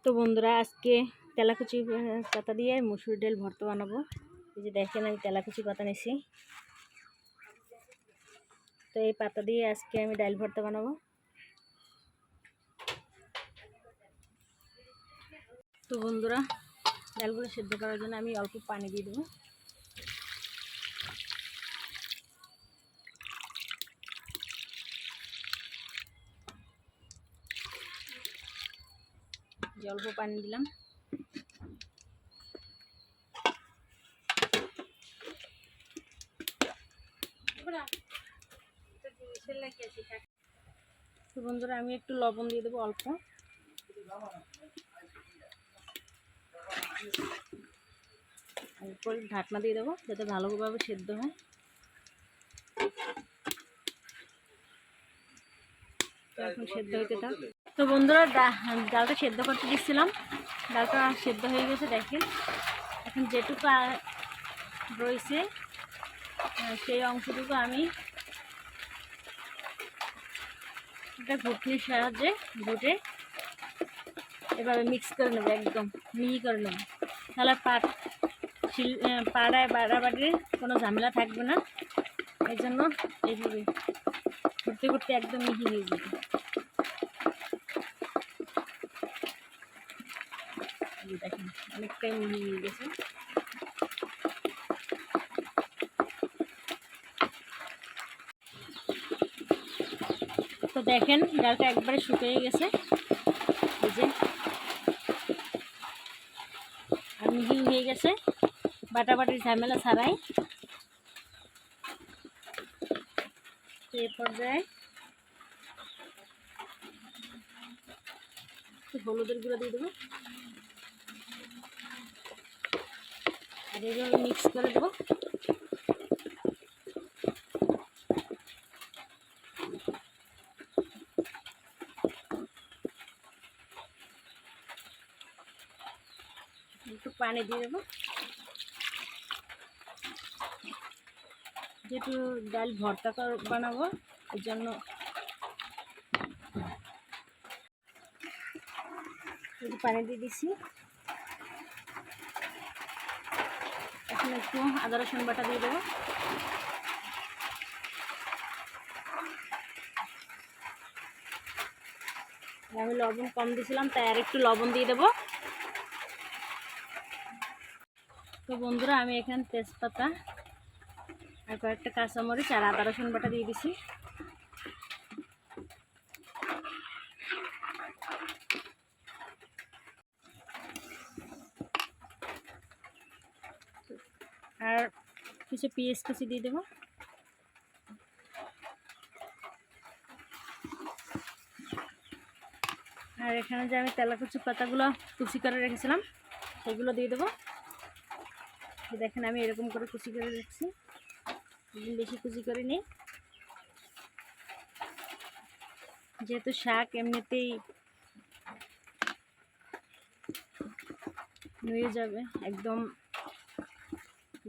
তো বন্ধুরা আজকে তেলাকুচি পাতা দিয়ে মসুর ডাল ভর্তা বানাবো। এই যে দেখেন আমি তেলাকুচি পাতা নিয়েছি, তো এই পাতা দিয়ে আজকে আমি ডাল ভর্তা বানাবো। তো বন্ধুরা ডালগুলো সেদ্ধ করার জন্য আমি অল্প পানি দিয়ে দেবো। অল্প পানি দিলাম। তো বন্ধুরা আমি একটু লবণ দিয়ে দেবো অল্প, এরপর ঢাকনা দিয়ে দেবো যাতে ভালোভাবে সেদ্ধ হয়। তো এখন সেদ্ধ হইতে থাক। তো বন্ধুরা ডালটা সেদ্ধ করতে দিচ্ছিলাম, ডালটা সেদ্ধ হয়ে গেছে। দেখেন এখন যেটুকু রয়েছে সেই অংশটুকু আমি একটা ঘুটনির সাহায্যে ঘুটে এভাবে মিক্স করে নেবো, একদম মিহি করে নেবো। তাহলে পাড়ায় বাড়াবাড়ির কোনো ঝামেলা থাকবে না। এই জন্য এইভাবে ঘুরতে ঘুরতে একদম মিহি হয়ে যাবে। দেখেন অনেকটাই মিহি হয়ে গেছে। তো দেখেন ডালটা একবারে শুকিয়ে গেছে, এই যে আর মিহি হয়ে গেছে, বাটাবাটির ঝামেলা ছাড়াই। তো এই পর্যায়ে হলুদের গুঁড়ো দিয়ে দেবো, আর এইভাবে মিক্স করে দেবো। একটু পানি দিয়ে দেবো, যেহেতু ডাল ভর্তা বানাবো এর জন্য একটু পানি দিয়ে দিচ্ছি। এখন একটু আদা রসুন বাটা দিয়ে দেবো। আমি লবণ কম দিয়েছিলাম, তাই আর একটু লবণ দিয়ে দেবো। তো বন্ধুরা আমি এখানে তেজপাতা আর কয়েকটা কাঁচামরিচ আর আদা রসুন বাটা দিয়ে দিছি। আর কিছু পেঁয়াজ কুচি দিয়ে দেবো। আর এখানে যে আমি তেলাকুচি পাতাগুলো কুচি করে রেখেছিলাম সেগুলো দিয়ে দেবো। দেখেন আমি এরকম করে কুচি করে রাখছি, বেশি কুচি করে নিই, যেহেতু শাক এমনিতেই নুয়ে যাবে একদম।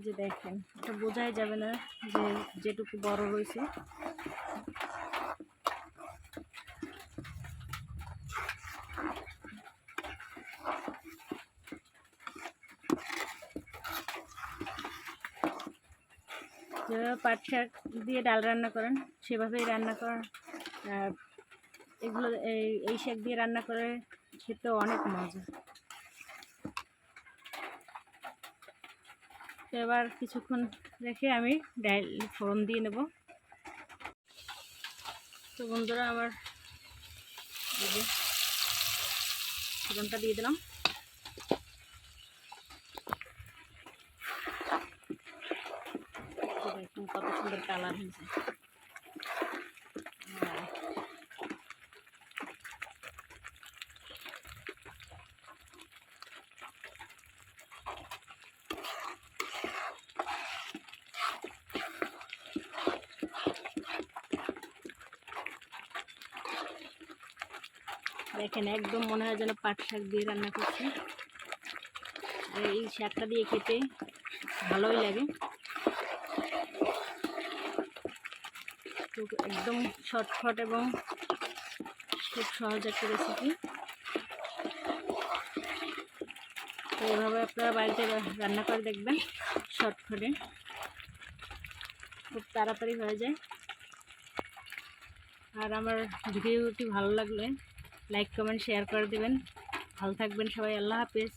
যে দেখেন এটা বোঝাই যাবে না যে যেটুকু বড় রয়েছে। যেভাবে পাট শাক দিয়ে ডাল রান্না করেন সেভাবেই রান্না করেন। এগুলো এই শাক দিয়ে রান্না করে খেতে অনেক মজা। তো এবার কিছুক্ষণ রেখে আমি ডাল ফোড়ন দিয়ে নেব। তো বন্ধুরা আমার ফোড়নটা দিয়ে দিলাম। দেখুন কত সুন্দর কালার হয়েছে। দেখেন একদম মনে হয় যেন পাট শাক দিয়ে রান্না করছি। এই শাকটা দিয়ে খেতে ভালোই লাগে। একদম শর্টকাট এবং খুব সহজ একটা রেসিপি। এইভাবে আপনারা বাড়িতে রান্না করে দেখবেন, শর্টকাটে খুব তাড়াতাড়ি হয়ে যায়। আর আমার ভিডিওটি ভালো লাগলে লাইক কমেন্ট শেয়ার করে দেবেন। ভালো থাকবেন সবাই, আল্লাহ হাফেজ।